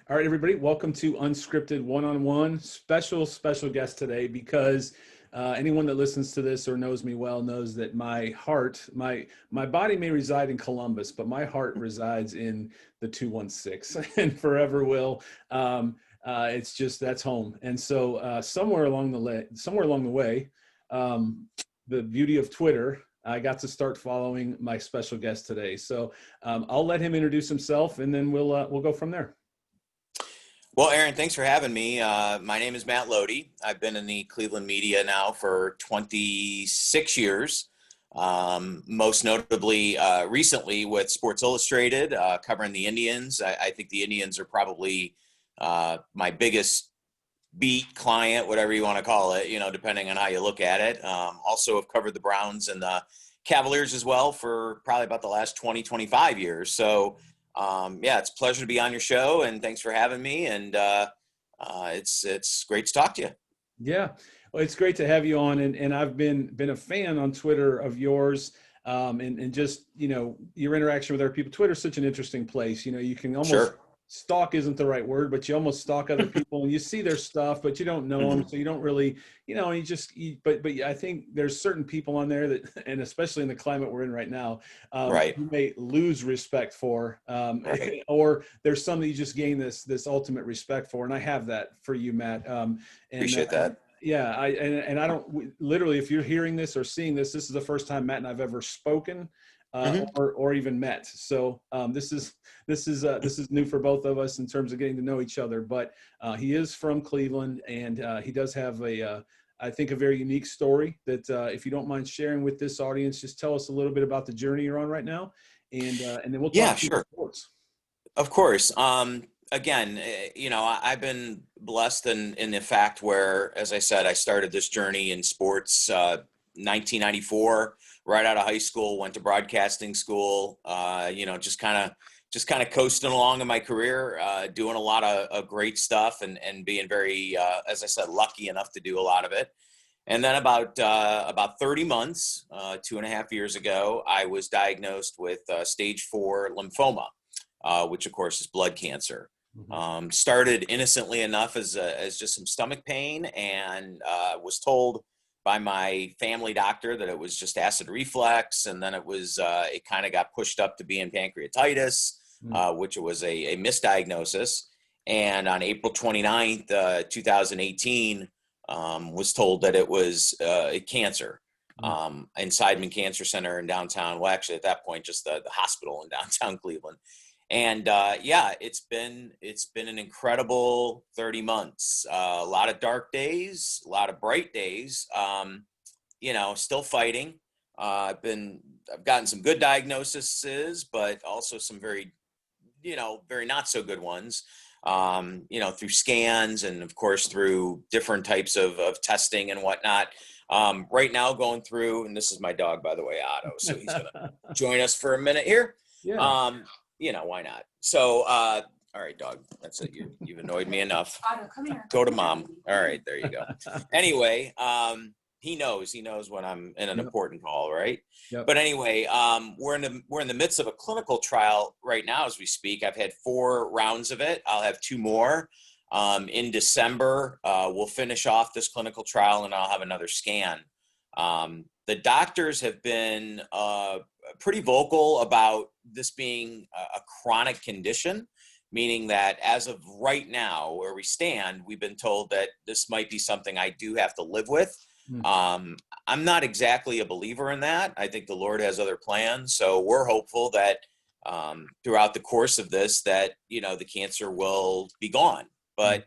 All right, everybody, welcome to Unscripted One-on-One. Special guest today because anyone that listens to this or knows me well knows that my heart, my body may reside in Columbus, but my heart resides in the 216 and forever will. It's just that's home. And so somewhere along the way, the beauty of Twitter, I got to start following my special guest today. So I'll let him introduce himself, and then we'll go from there. Well, Aaron, thanks for having me. My name is Matt Loede. I've been in the Cleveland media now for 26 years, most notably recently with Sports Illustrated, covering the Indians. I think the Indians are probably my biggest beat client, whatever you want to call it, depending on how you look at it. Also have covered the Browns and the Cavaliers as well for probably about the last 25 years. So it's a pleasure to be on your show, and thanks for having me. And it's great to talk to you. Yeah, well, it's great to have you on, and I've been a fan on Twitter of yours, and just your interaction with other people. Twitter's such an interesting place. You can almost stalk isn't the right word, but you almost stalk other people, and you see their stuff, but you don't know them, so you don't really, but I think there's certain people on there that, and especially in the climate we're in right now, you may lose respect for, or there's some that you just gain this ultimate respect for, and I have that for you, Matt. Appreciate that. Yeah, I don't literally, if you're hearing this or seeing this is the first time Matt and I've ever spoken. Or even met. So this is new for both of us in terms of getting to know each other. But he is from Cleveland, and he does have I think a very unique story that if you don't mind sharing with this audience, just tell us a little bit about the journey you're on right now, and then we'll talk about sports. Of course. Again, I've been blessed in the fact where, as I said, I started this journey in sports 1994. Right out of high school, went to broadcasting school, just kind of coasting along in my career, doing a lot of great stuff and being very, as I said, lucky enough to do a lot of it. And then about 30 months, 2.5 years ago, I was diagnosed with stage 4 lymphoma, which of course is blood cancer. Started innocently enough as just some stomach pain, and was told by my family doctor that it was just acid reflux, and then it kind of got pushed up to being pancreatitis, which was a misdiagnosis. And on April 29th, 2018, was told that it was a cancer in Seidman Cancer Center in downtown. Well, actually, at that point, just the hospital in downtown Cleveland. And it's been an incredible 30 months. A lot of dark days, a lot of bright days. Still fighting. I've gotten some good diagnoses, but also some very not so good ones. Through scans and of course through different types of testing and whatnot. Right now going through, and this is my dog, by the way, Otto. So he's gonna join us for a minute here. Yeah. Why not? So, all right, dog, that's it. You've annoyed me enough. Otto, come here. Go to mom. All right, there you go. Anyway, he knows when I'm in an important call, right? Yep. But anyway, we're in the midst of a clinical trial right now as we speak. I've had 4 rounds of it. I'll have 2 more. In December, we'll finish off this clinical trial, and I'll have another scan. The doctors have been pretty vocal about this being a chronic condition, meaning that as of right now, where we stand, we've been told that this might be something I do have to live with. I'm not exactly a believer in that. I think the Lord has other plans. So we're hopeful that throughout the course of this, that, the cancer will be gone. But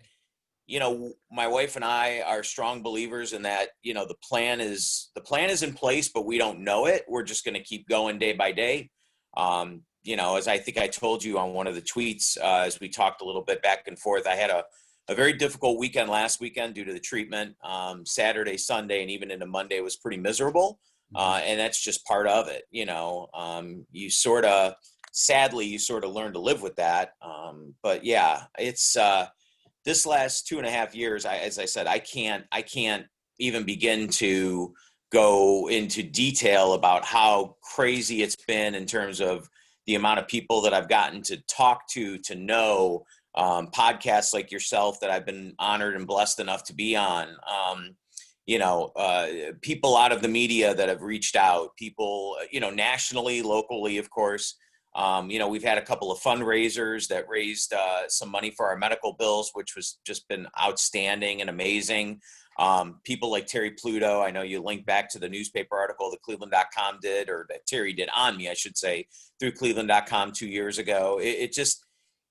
my wife and I are strong believers in that, the plan is in place, but we don't know it. We're just going to keep going day by day. As I think I told you on one of the tweets, as we talked a little bit back and forth, I had a very difficult weekend last weekend due to the treatment. Saturday, Sunday, and even into Monday was pretty miserable. And that's just part of it. Sadly, you sort of learn to live with that. But yeah, it's, this last 2.5 years, as I said, I can't even begin to go into detail about how crazy it's been in terms of the amount of people that I've gotten to talk to know, podcasts like yourself that I've been honored and blessed enough to be on. People out of the media that have reached out, people, nationally, locally, of course. We've had a couple of fundraisers that raised some money for our medical bills, which was just been outstanding and amazing. People like Terry Pluto, I know you linked back to the newspaper article that Cleveland.com did, or that Terry did on me, I should say, through Cleveland.com 2 years ago. It just,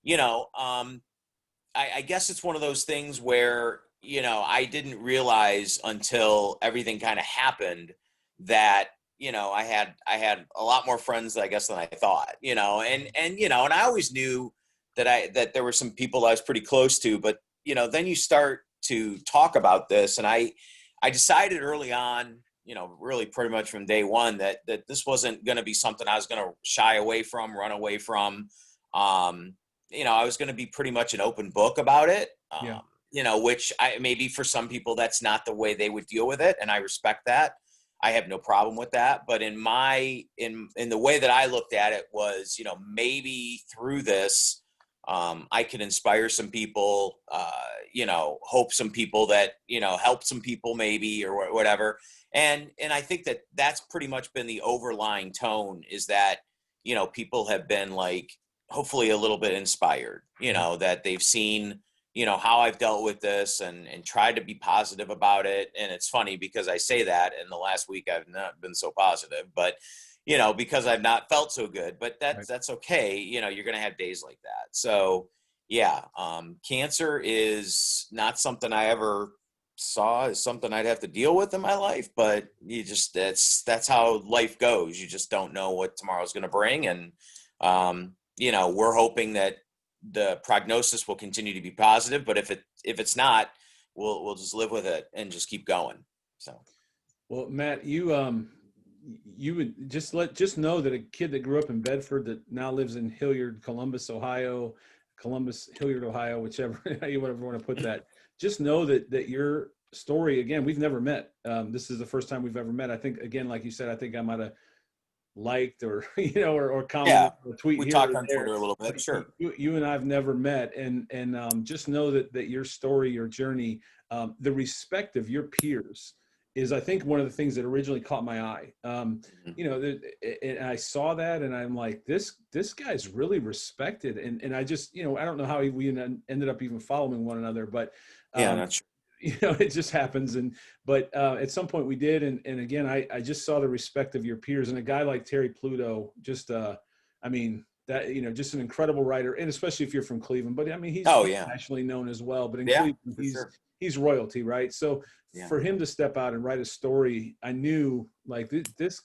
I guess it's one of those things where, I didn't realize until everything kind of happened that, I had a lot more friends, I guess, than I thought, and I always knew that there were some people I was pretty close to, but, then you start to talk about this. And I decided early on, really pretty much from day one, that this wasn't going to be something I was going to shy away from, run away from. I was going to be pretty much an open book about it. Which maybe for some people, that's not the way they would deal with it. And I respect that. I have no problem with that. But in the way that I looked at it was, maybe through this, I could inspire some people, hope some people that, help some people maybe, or whatever. And I think that that's pretty much been the overlying tone, is that, people have been like, hopefully a little bit inspired, that they've seen, how I've dealt with this and tried to be positive about it. And it's funny because I say that in the last week, I've not been so positive, but, because I've not felt so good, but that's okay. You're going to have days like that. So yeah, cancer is not something I ever saw as something I'd have to deal with in my life, but that's how life goes. You just don't know what tomorrow's going to bring. And, we're hoping that the prognosis will continue to be positive, but if it's not, we'll just live with it and just keep going. So, well, Matt, you would just know that a kid that grew up in Bedford that now lives in Hilliard, Columbus, Hilliard, Ohio, whichever you want to put that, just know that your story, again, we've never met. This is the first time we've ever met. I think, again, like you said, I think I might have liked or or commented or tweet. We here talked or on there. Twitter a little bit. Sure. You and I've never met, and just know that your story, your journey, the respect of your peers is, I think, one of the things that originally caught my eye. And I saw that, and I'm like, this guy's really respected, and I just, I don't know how we ended up even following one another, but That's it just happens. But at some point we did. And again, I just saw the respect of your peers, and a guy like Terry Pluto, just, that, just an incredible writer, and especially if you're from Cleveland, but he's nationally known as well, but in Cleveland, he's royalty, right? So for him to step out and write a story, I knew like this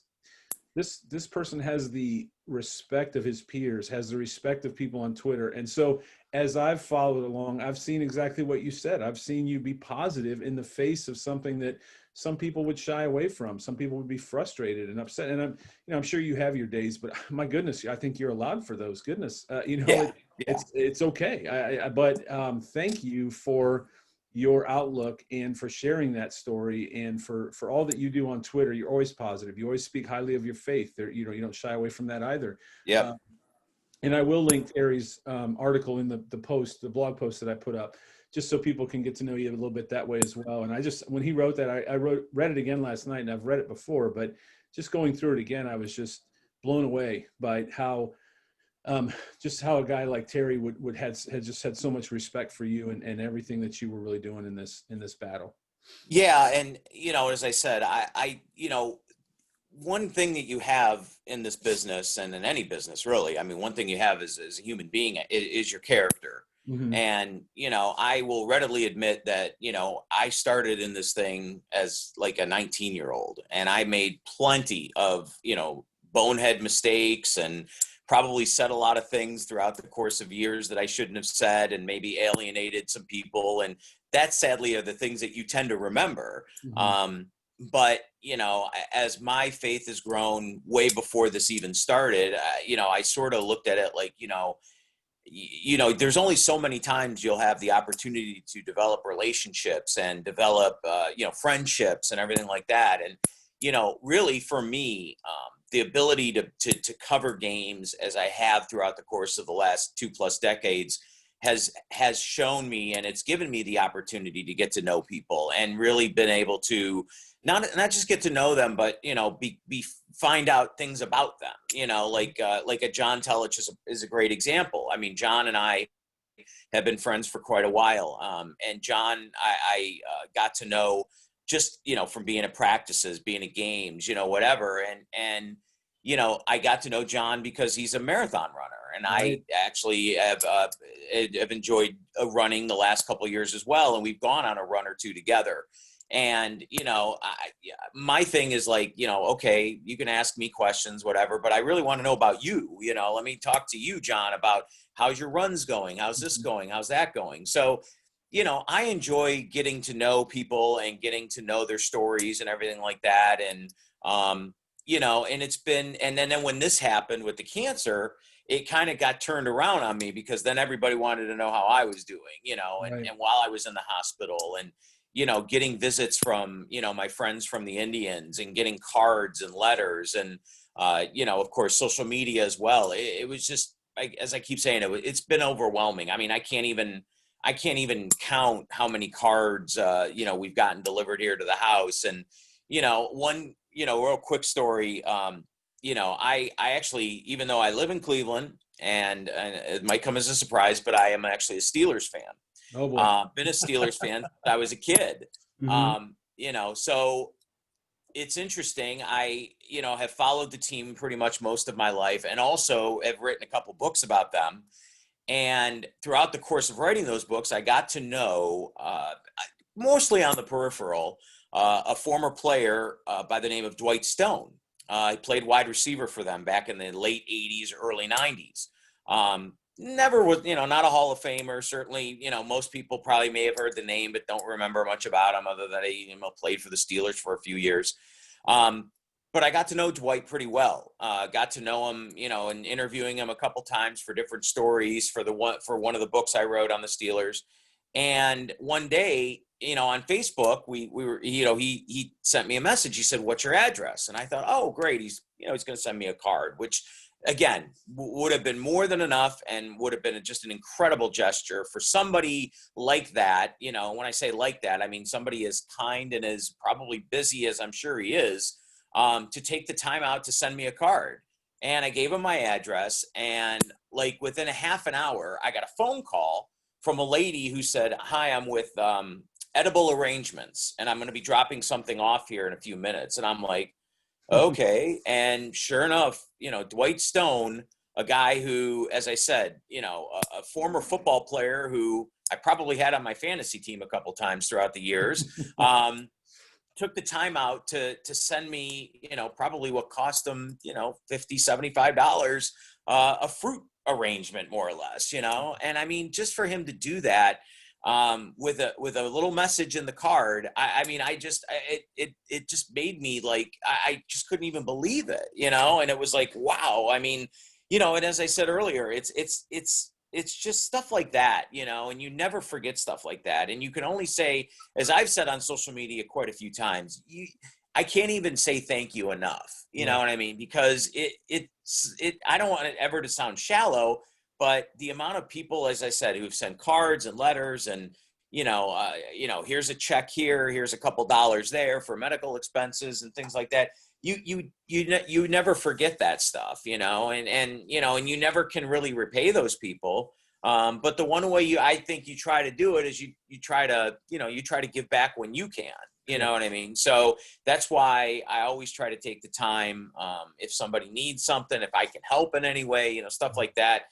person has the respect of his peers, has the respect of people on Twitter. And so as I've followed along, I've seen exactly what you said. I've seen you be positive in the face of something that some people would shy away from. Some people would be frustrated and upset. And I'm sure you have your days, but my goodness, I think you're allowed for those. Goodness, it's okay. But thank you for your outlook and for sharing that story, and for all that you do on Twitter. You're always positive. You always speak highly of your faith. You don't shy away from that either. Yeah. And I will link Terry's article in the blog post that I put up, just so people can get to know you a little bit that way as well. And when he wrote that, I read it again last night, and I've read it before, but just going through it again, I was just blown away by how a guy like Terry had just had so much respect for you and everything that you were really doing in this battle. Yeah. And, as I said, I one thing that you have in this business, and in any business really, one thing you have as a human being is your character. Mm-hmm. And, I will readily admit that, I started in this thing as like a 19-year-old, and I made plenty of, bonehead mistakes, and probably said a lot of things throughout the course of years that I shouldn't have said, and maybe alienated some people. And that, sadly, are the things that you tend to remember. Mm-hmm. But, as my faith has grown way before this even started, I sort of looked at it like, there's only so many times you'll have the opportunity to develop relationships and develop, friendships and everything like that. And, really for me, the ability to cover games as I have throughout the course of the last 2+ decades, has shown me, and it's given me the opportunity to get to know people and really been able to not just get to know them, but find out things about them. Like a John Telich is a great example. I mean, John and I have been friends for quite a while, and John I got to know just from being at practices, being at games, whatever, and I got to know John because he's a marathon runner. And Right. I actually have enjoyed running the last couple of years as well. And we've gone on a run or two together. And, my thing is like, okay, you can ask me questions, whatever, but I really want to know about you. Let me talk to you, John, about how's your runs going? How's this going? How's that going? So, I enjoy getting to know people and getting to know their stories and everything like that. And, and it's been, and then when this happened with the cancer, it kind of got turned around on me because then everybody wanted to know how I was doing, Right. and while I was in the hospital, and, getting visits from, my friends from the Indians, and getting cards and letters, and, of course, social media as well. It was just, as I keep saying, it's been overwhelming. I mean, I can't even count how many cards, we've gotten delivered here to the house. And, one, real quick story, I actually, even though I live in Cleveland, and it might come as a surprise, but I am actually a Steelers fan. Oh boy. Been a Steelers fan since I was a kid. Hmm. So it's interesting. I, have followed the team pretty much most of my life, and also have written a couple books about them. And throughout the course of writing those books, I got to know, mostly on the peripheral, a former player by the name of Dwight Stone. He played wide receiver for them back in the late 80s, early 90s. Never was, not a Hall of Famer. Certainly, most people probably may have heard the name, but don't remember much about him other than he played for the Steelers for a few years. But I got to know Dwight pretty well. Got to know him, and interviewing him a couple times for different stories for one of the books I wrote on the Steelers. And one day, on Facebook, we were, he sent me a message. He said, "What's your address?" And I thought, oh, great. He's going to send me a card, which again would have been more than enough, and would have been just an incredible gesture for somebody like that. When I say like that, I mean somebody as kind and as probably busy as I'm sure he is, to take the time out to send me a card. And I gave him my address, and like within a half an hour, I got a phone call from a lady who said, "Hi, I'm with Edible Arrangements, and I'm going to be dropping something off here in a few minutes." And I'm like, okay. And sure enough, Dwight Stone, a guy who, as I said, a former football player who I probably had on my fantasy team a couple times throughout the years, took the time out to send me, probably what cost him, $50, $75, a fruit arrangement, more or less, and I mean, just for him to do that, with a little message in the card, it just made me like, I just couldn't even believe it, and it was like, wow. I mean, and as I said earlier, it's just stuff like that, and you never forget stuff like that. And you can only say, as I've said on social media quite a few times, I can't even say thank you enough. You know what I mean? Because I don't want it ever to sound shallow, but the amount of people, as I said, who've sent cards and letters, and here's a check here, here's a couple dollars there for medical expenses and things like that. You never forget that stuff, and you never can really repay those people. But the one way I think you try to do it is you try to give back when you can. You know what I mean? So that's why I always try to take the time. If somebody needs something, if I can help in any way, stuff like that.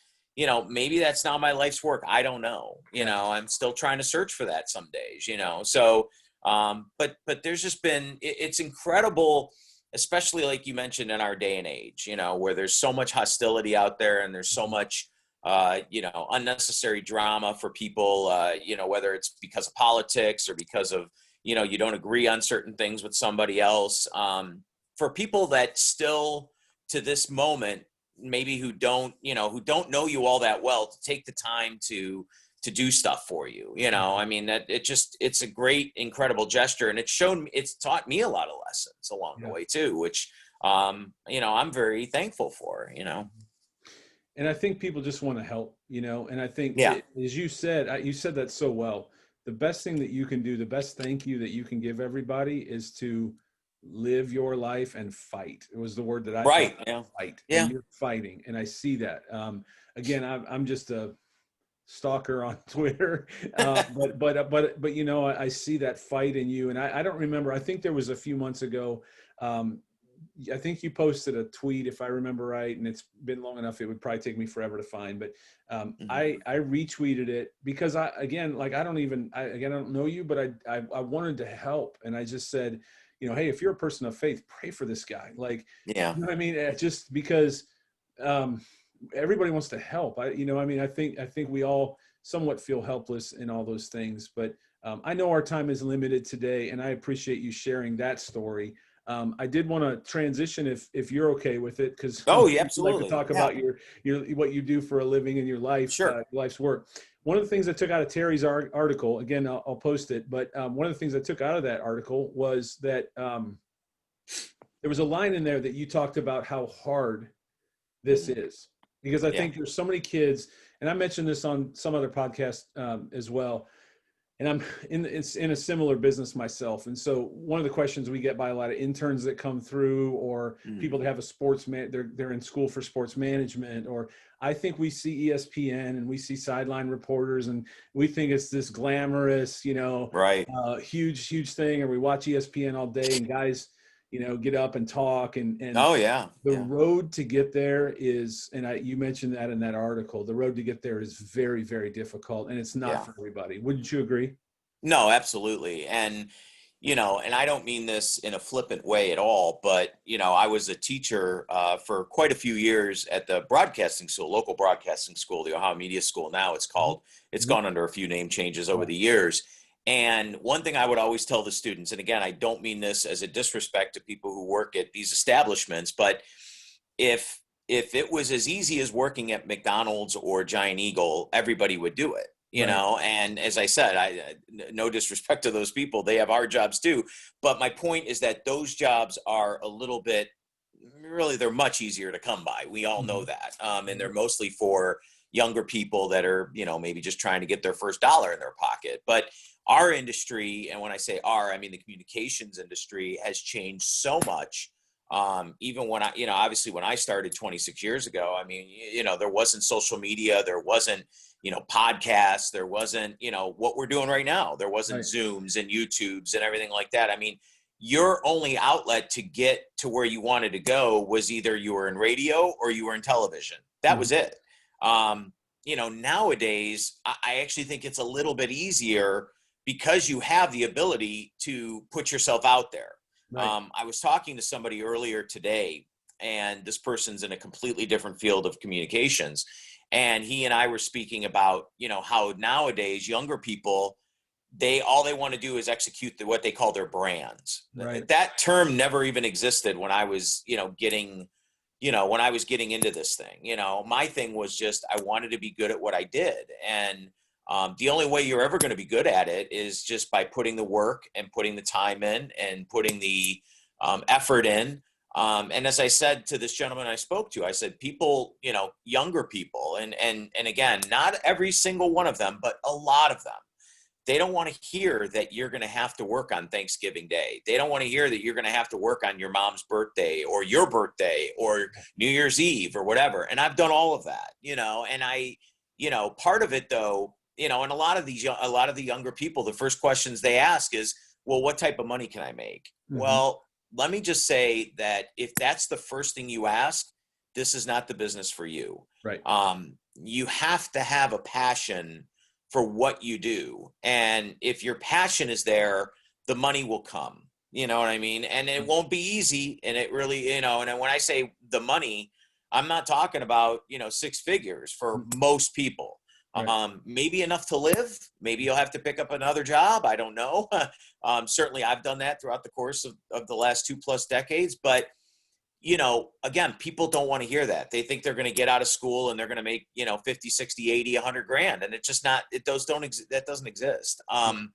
Maybe that's not my life's work. I don't know. I'm still trying to search for that some days. So, but there's just been, it's incredible, especially like you mentioned in our day and age. Where there's so much hostility out there, and there's so much, unnecessary drama for people. Whether it's because of politics or because of you don't agree on certain things with somebody else. For people that still, to this moment, maybe who don't know you all that well, to take the time to do stuff for you. I mean, that it's a great, incredible gesture. And it's taught me a lot of lessons along the way too, which, I'm very thankful for. And I think people just want to help, and I think Yeah. as you said that so well. The best thing that you can do, the best thank you that you can give everybody is to live your life and fight. It was the word that I thought, Right. Yeah. fight, and Yeah. you're fighting. And I see that. Again, I'm just a stalker on Twitter, but I see that fight in you. And I don't remember. I think there was a few months ago. Um, I think you posted a tweet, if I remember right, and it's been long enough, it would probably take me forever to find, but Mhm. I retweeted it because I don't know you, but I wanted to help. And I just said, hey, if you're a person of faith, pray for this guy. Like, Yeah. what I mean? Just because um, everybody wants to help. I think we all somewhat feel helpless in all those things, but I know our time is limited today, and I appreciate you sharing that story. I did want to transition if you're okay with it, because Oh, yeah, you like to absolutely. talk Yeah. about your what you do for a living in your life, Sure. life's work. One of the things I took out of Terry's article, again, I'll post it, but one of the things I took out of that article was that there was a line in there that you talked about how hard this Mhm. is, because I Yeah. think there's so many kids, and I mentioned this on some other podcast as well, and I'm it's in a similar business myself. And so one of the questions we get by a lot of interns that come through, or Mhm. people that have they're in school for sports management, or I think we see ESPN and we see sideline reporters and we think it's this glamorous, Right. huge thing, or we watch ESPN all day and guys, get up and talk, and Oh, yeah. the Yeah. road to get there is, and you mentioned that in that article, the road to get there is very, very difficult, and it's not Yeah. for everybody. Wouldn't you agree? No, absolutely. And I don't mean this in a flippant way at all, but, I was a teacher for quite a few years at the broadcasting school, local broadcasting school, the Ohio Media School. Now it's called, it's Mhm. gone under a few name changes over Right. the years. And one thing I would always tell the students, and again, I don't mean this as a disrespect to people who work at these establishments, but if if it was as easy as working at McDonald's or Giant Eagle, everybody would do it, Right. And as I said, no disrespect to those people, they have hard jobs too. But my point is that those jobs are a little bit, really, they're much easier to come by. We all know Mhm. that, and they're Mhm. mostly for younger people that are, maybe just trying to get their first dollar in their pocket. But our industry, and when I say our, I mean the communications industry, has changed so much. Even when obviously when I started 26 years ago, I mean, there wasn't social media, there wasn't, podcasts, there wasn't, what we're doing right now. There wasn't Right. Zooms and YouTubes and everything like that. I mean, your only outlet to get to where you wanted to go was either you were in radio or you were in television. That Mhm. was it. Um, Nowadays, I actually think it's a little bit easier because you have the ability to put yourself out there. Right. I was talking to somebody earlier today, and this person's in a completely different field of communications. And he and I were speaking about, how nowadays younger people, all they want to do is execute what they call their brands. Right. That term never even existed when I was, when I was getting into this thing. My thing was just I wanted to be good at what I did, and the only way you're ever going to be good at it is just by putting the work and putting the time in and putting the effort in. And as I said to this gentleman I spoke to, I said, people, younger people, and again, not every single one of them, but a lot of them, they don't want to hear that you're going to have to work on Thanksgiving Day. They don't want to hear that you're going to have to work on your mom's birthday or your birthday or New Year's Eve or whatever. And I've done all of that, and part of it though, and a lot of the younger people, the first questions they ask is, well, what type of money can I make? Mhm. Well, let me just say that if that's the first thing you ask, this is not the business for you. Right. You have to have a passion for what you do. And if your passion is there, the money will come. You know what I mean? And it Right. won't be easy. And it really, and when I say the money, I'm not talking about, six figures for Mhm. most people. Right. Maybe enough to live. Maybe you'll have to pick up another job. I don't know. Certainly I've done that throughout the course of the last 2+ decades, but again, people don't want to hear that. They think they're going to get out of school and they're going to make, 50, 60, 80, 100 grand. And it's just not, that doesn't exist. Right.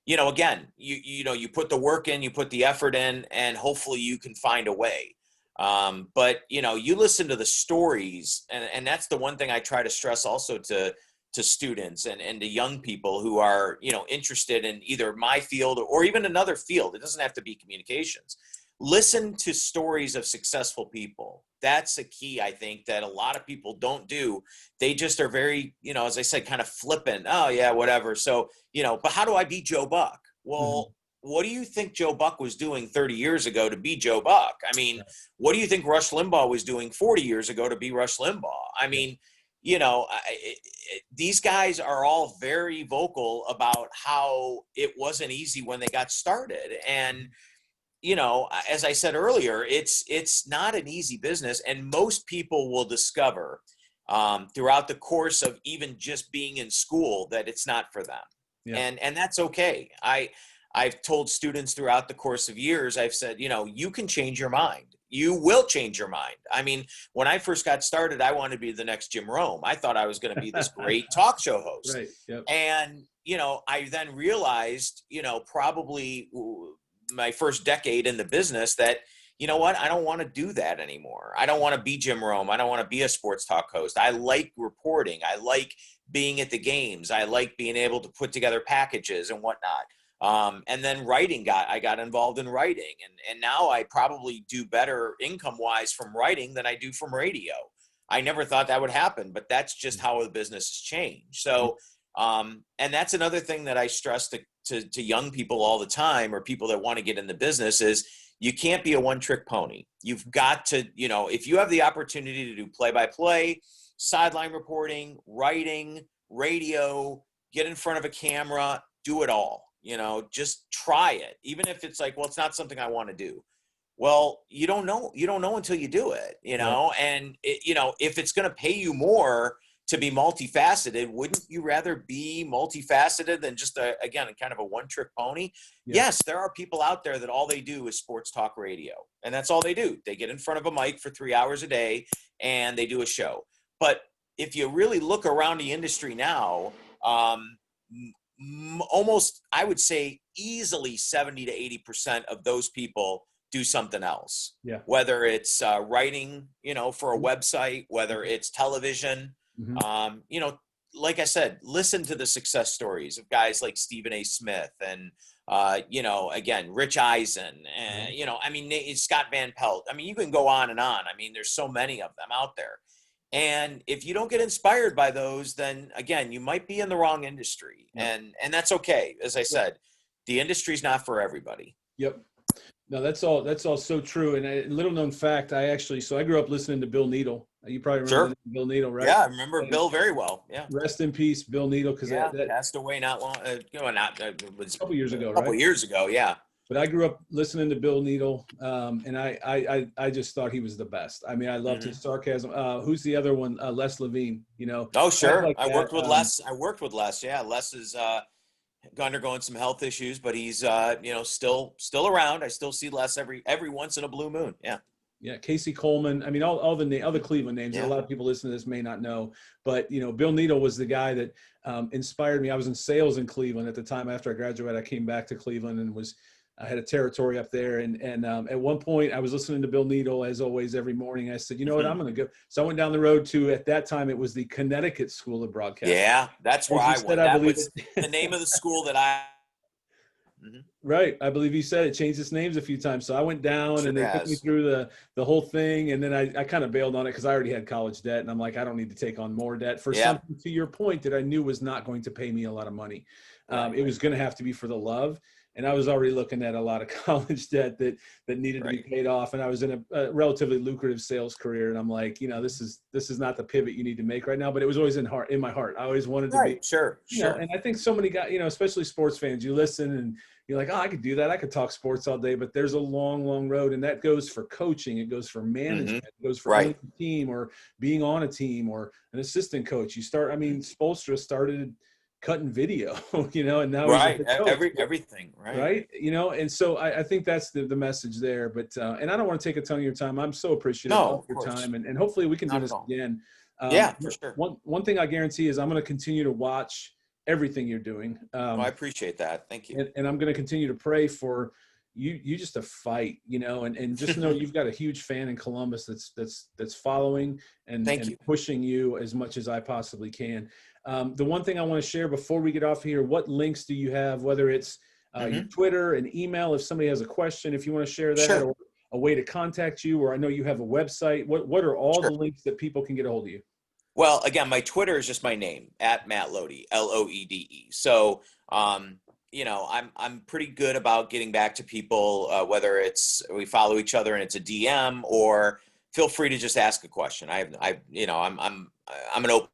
Again, you put the work in, you put the effort in, and hopefully you can find a way. But, you know, you listen to the stories, and that's the one thing I try to stress also to students and to young people who are, you know, interested in either my field or even another field. It doesn't have to be communications. Listen to stories of successful people. That's a key, I think, that a lot of people don't do. They just are very, you know, as I said, kind of flippant. Oh yeah, whatever. So, you know, but how do I be Joe Buck? Well, what do you think Joe Buck was doing 30 years ago to be Joe Buck? I mean, what do you think Rush Limbaugh was doing 40 years ago to be Rush Limbaugh? I mean, you know, these guys are all very vocal about how it wasn't easy when they got started. And, you know, as I said earlier, it's not an easy business. And most people will discover throughout the course of even just being in school that it's not for them. Yeah. And that's okay. I've told students throughout the course of years, I've said, you know, you can change your mind. You will change your mind. I mean, when I first got started, I wanted to be the next Jim Rome. I thought I was going to be this great talk show host. Right. Yep. And, you know, I then realized, you know, probably my first decade in the business that, you know what, I don't want to do that anymore. I don't want to be Jim Rome. I don't want to be a sports talk host. I like reporting. I like being at the games. I like being able to put together packages and whatnot. And then writing, I got involved in writing, and now I probably do better income wise from writing than I do from radio. I never thought that would happen, but that's just how the business has changed. So, and that's another thing that I stress to young people all the time, or people that want to get in the business, is you can't be a one-trick pony. You've got to, you know, if you have the opportunity to do play-by-play, sideline reporting, writing, radio, get in front of a camera, do it all. You know, just try it. Even if it's like, well, it's not something I want to do. Well, you don't know until you do it, you know, and you know, if it's going to pay you more to be multifaceted, wouldn't you rather be multifaceted than just again, kind of a one-trick pony? Yeah. Yes, there are people out there that all they do is sports talk radio, and that's all they do. They get in front of a mic for 3 hours a day and they do a show. But if you really look around the industry now, almost, I would say easily 70 to 80% of those people do something else. Yeah. Whether it's writing, you know, for a website, whether it's television, you know, like I said, listen to the success stories of guys like Stephen A. Smith and, you know, again, Rich Eisen, and, you know, I mean, Scott Van Pelt. I mean, you can go on and on. I mean, there's so many of them out there. And if you don't get inspired by those, then again, you might be in the wrong industry, and that's okay. As I said, the industry's not for everybody. Yep. No, that's all so true. And a little known fact, I grew up listening to Bill Needle. You probably remember Bill Needle, right? Yeah, I remember Bill very well. Yeah. Rest in peace, Bill Needle, because that passed away not long, was a couple years ago, right? A couple years ago, yeah. But I grew up listening to Bill Needle, and I just thought he was the best. I mean, I loved his sarcasm. Who's the other one? Les Levine, you know. Oh, sure. I worked with Les. Yeah, Les is undergoing some health issues, but he's you know, still around. I still see Les every once in a blue moon. Yeah. Yeah, Casey Coleman. I mean, all the Cleveland names. Yeah. A lot of people listening to this may not know, but you know, Bill Needle was the guy that inspired me. I was in sales in Cleveland at the time. After I graduated, I came back to Cleveland and I had a territory up there. And at one point I was listening to Bill Needle, as always, every morning. I said, you know what, I'm going to go. So I went down the road to, at that time, it was the Connecticut School of Broadcasting. Yeah, that's where I went. That was the name of the school that I. Right. I believe he said it changed its names a few times. So I went down and they put me through the whole thing. And then I kind of bailed on it because I already had college debt. And I'm like, I don't need to take on more debt for something, to your point, that I knew was not going to pay me a lot of money. It was going to have to be for the love. And I was already looking at a lot of college debt that needed to be paid off. And I was in a relatively lucrative sales career. And I'm like, you know, this is not the pivot you need to make right now. But it was always in my heart. I always wanted to be. Sure. Know, and I think so many guys, you know, especially sports fans, you listen and you're like, oh, I could do that. I could talk sports all day. But there's a long, long road. And that goes for coaching. It goes for management. It goes for owning a team or being on a team or an assistant coach. Spoelstra started cutting video, you know, and now everything, right, you know, and so I think that's the message there. But and I don't want to take a ton of your time. I'm so appreciative of your time, and hopefully we can do this again. For sure. One thing I guarantee is I'm going to continue to watch everything you're doing. I appreciate that. Thank you. And I'm going to continue to pray for, you just a fight, and just know you've got a huge fan in Columbus that's following Thank and you. pushing you as much as I possibly can. The one thing I want to share before we get off here, what links do you have, whether it's your Twitter and email, if somebody has a question, if you want to share that, Sure. or a way to contact you, or I know you have a website. What are all Sure. the links that people can get a hold of you? Well, again, my Twitter is just my name, at Matt Loede, Loede. So, I'm pretty good about getting back to people, whether it's we follow each other and it's a DM, or feel free to just ask a question. I'm an open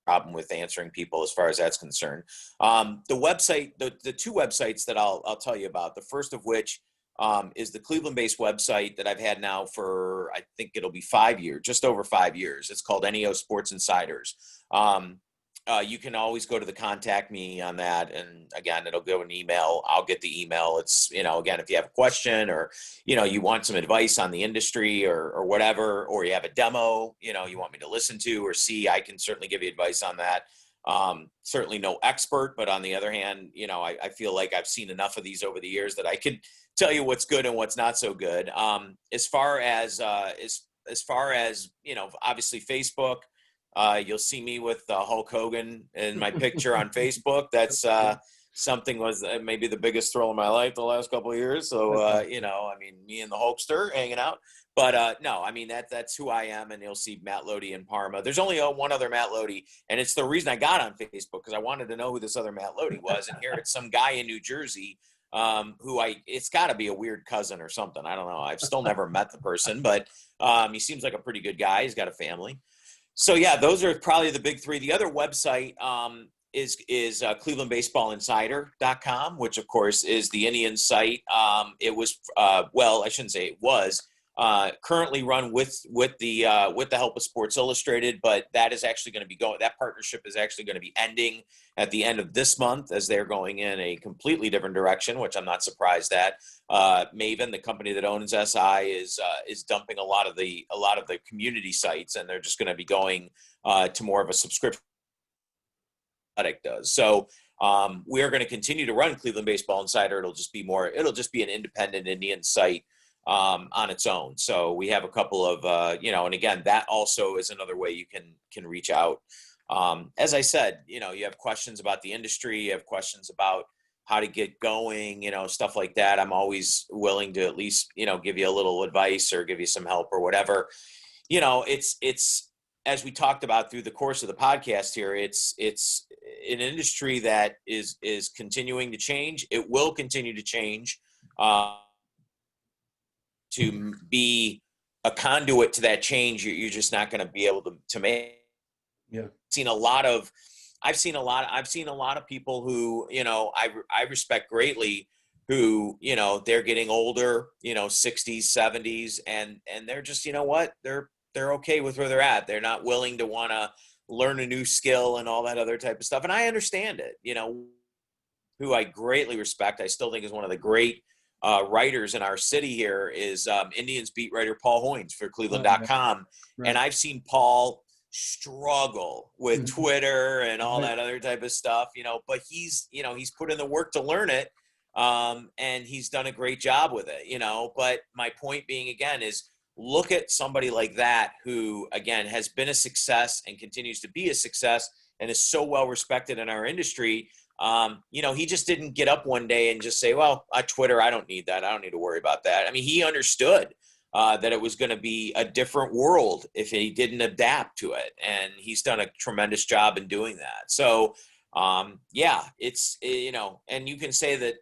problem with answering people as far as that's concerned. The website, the two websites that I'll tell you about, the first of which is the Cleveland-based website that I've had now for, I think it'll be 5 years, just over 5 years. It's called NEO Sports Insiders. You can always go to the contact me on that. And again, it'll go an email. I'll get the email. It's, again, if you have a question, or, you want some advice on the industry or whatever, or you have a demo, you want me to listen to or see, I can certainly give you advice on that. Certainly no expert, but on the other hand, I feel like I've seen enough of these over the years that I could tell you what's good and what's not so good. As far as obviously Facebook, you'll see me with Hulk Hogan in my picture on Facebook. That's something was maybe the biggest thrill of my life the last couple of years. So, me and the Hulkster hanging out. But no, that's who I am, and you'll see Matt Loede in Parma. There's only one other Matt Loede, and it's the reason I got on Facebook, because I wanted to know who this other Matt Loede was. And here it's some guy in New Jersey it's got to be a weird cousin or something. I don't know. I've still never met the person, but he seems like a pretty good guy. He's got a family. So yeah, those are probably the big three. The other website is clevelandbaseballinsider.com, which of course is the Indian site. It was I shouldn't say it was currently run with the help of Sports Illustrated, but that is actually going to be that partnership is actually going to be ending at the end of this month, as they're going in a completely different direction, which I'm not surprised at. Maven, the company that owns SI, is dumping a lot of the community sites, and they're just going to be going to more of a subscription does. So we are going to continue to run Cleveland Baseball Insider. It'll just be an independent Indian site on its own. So we have a couple of, and again, that also is another way you can reach out. As I said, you have questions about the industry, you have questions about how to get going, stuff like that. I'm always willing to at least, give you a little advice or give you some help or whatever. It's as we talked about through the course of the podcast here, it's an industry that is continuing to change. It will continue to change. To be a conduit to that change, you're just not going to be able to make. Yeah. I've seen a lot of people who, I respect greatly, who, they're getting older, 60s, 70s, and they're just, they're okay with where they're at. They're not willing to want to learn a new skill and all that other type of stuff. And I understand it, who I greatly respect. I still think is one of the great writers in our city here is Indians beat writer Paul Hoynes for Cleveland.com. Right. And I've seen Paul struggle with Twitter and all that other type of stuff, but he's put in the work to learn it. And he's done a great job with it, but my point being, again, is look at somebody like that, who, again, has been a success and continues to be a success and is so well respected in our industry. He just didn't get up one day and just say, well, Twitter, I don't need that. I don't need to worry about that. I mean, he understood that it was going to be a different world if he didn't adapt to it. And he's done a tremendous job in doing that. So, it's, and you can say that,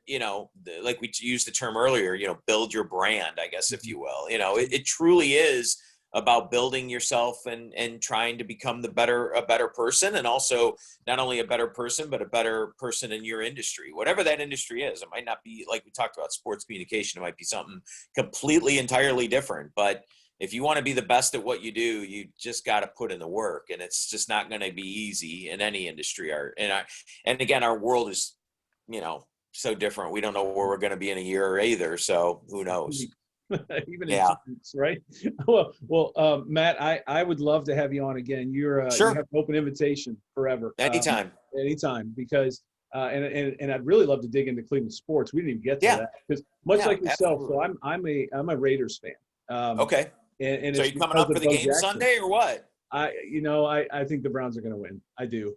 like we used the term earlier, build your brand, I guess, if you will. It truly is about building yourself and trying to become a better person, and also not only a better person, but a better person in your industry, whatever that industry is. It might not be, like we talked about, sports communication. It might be something completely, entirely different. But if you want to be the best at what you do, you just got to put in the work, and it's just not going to be easy in any industry. And again, our world is, so different. We don't know where we're going to be in a year either. So who knows? Even in 2 weeks, right? Well, Matt, I would love to have you on again. Sure. You have an open invitation forever. Anytime. Anytime, because and I'd really love to dig into Cleveland sports. We didn't even get to Yeah. that because much Yeah, like yourself. absolutely. So I'm a Raiders fan. Okay. And So are it's you coming because up for of the Bo game Jackson. Sunday or what? I think the Browns are going to win. I do.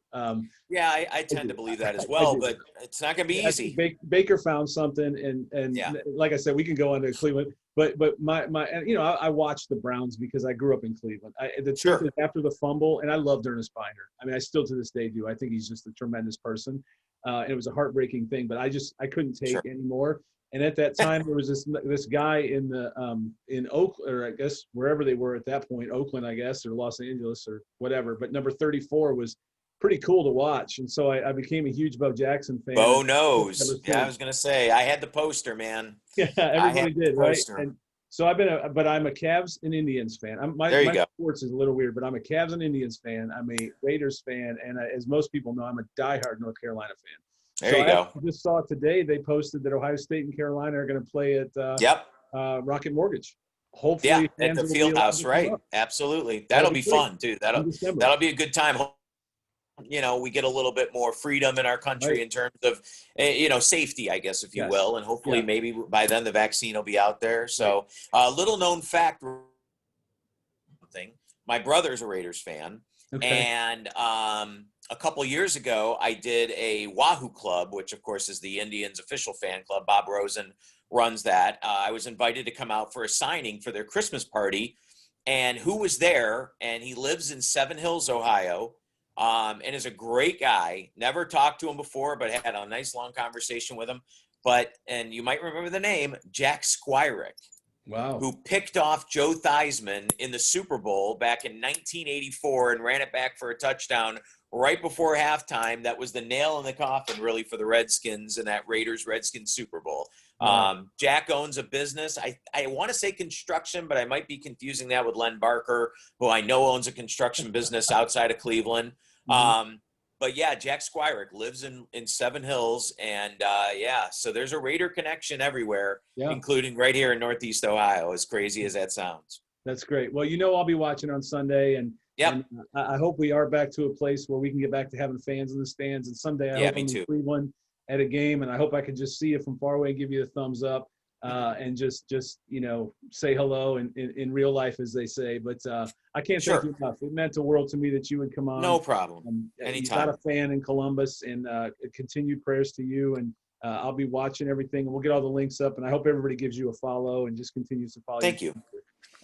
Yeah, I I tend do. to believe that as I well, do. but it's not going to be I think easy. Baker found something, and Yeah, like I said, we can go into Cleveland, but I watched the Browns because I grew up in Cleveland. The truth sure, is, after the fumble, and I loved Ernest Biner. I mean, I still to this day do. I think he's just a tremendous person. And it was a heartbreaking thing, but I couldn't take sure. anymore. And at that time, there was this guy in Oakland, or I guess wherever they were at that point, Oakland, I guess, or Los Angeles or whatever. But number 34 was pretty cool to watch, and so I became a huge Bo Jackson fan. Bo And ever knows. Yeah, I was since, going to say, I had the poster, man. yeah, I had everybody the did, right? poster. And so but I'm a Cavs and Indians fan. There you My go. sports is a little weird, but I'm a Cavs and Indians fan. I'm a Raiders fan, and as most people know, I'm a diehard North Carolina fan. There So you I go. actually just saw today they posted that Ohio State and Carolina are going to play at Yep. Rocket Mortgage. Yeah, Hopefully, at fans the will be field allowed house, to come right? up. Absolutely. That'll That'll be be great fun, too. in December. That'll be a good time. We get a little bit more freedom in our country Right? in terms of, safety, I guess, if you Yes. will. And hopefully Yeah. maybe by then the vaccine will be out there. Right. So little known fact thing, my brother's a Raiders fan. Okay. And a couple years ago, I did a Wahoo Club, which of course is the Indians' official fan club. Bob Rosen runs that. I was invited to come out for a signing for their Christmas party. And who was there? And he lives in Seven Hills, Ohio, and is a great guy. Never talked to him before, but had a nice long conversation with him. And you might remember the name, Jack Squirek, Wow. who picked off Joe Theismann in the Super Bowl back in 1984 and ran it back for a touchdown right before halftime. That was the nail in the coffin, really, for the Redskins in that Raiders-Redskins Super Bowl. Wow. Jack owns a business. I want to say construction, but I might be confusing that with Len Barker, who I know owns a construction business outside of Cleveland. Mhm. But yeah, Jack Squirek lives in Seven Hills, and so there's a Raider connection everywhere, Yeah. including right here in Northeast Ohio, as crazy as that sounds. That's great. Well, I'll be watching on Sunday, and Yep. I hope we are back to a place where we can get back to having fans in the stands. And someday I Yeah, hope me I'm in too. Cleveland at a game, and I hope I can just see you from far away and give you a thumbs up, and just say hello in real life, as they say. But I can't thank you Sure. enough. It meant the world to me that you would come on. No problem. You got Anytime. a fan in Columbus, and continued prayers to you. And I'll be watching everything, and we'll get all the links up. And I hope everybody gives you a follow and just continues to follow Thank you.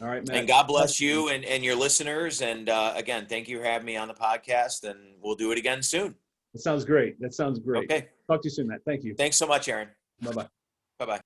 All right, Matt. And God bless you and your listeners. And again, thank you for having me on the podcast, and we'll do it again soon. That sounds great. Okay. Talk to you soon, Matt. Thank you. Thanks so much, Aaron. Bye-bye. Bye-bye.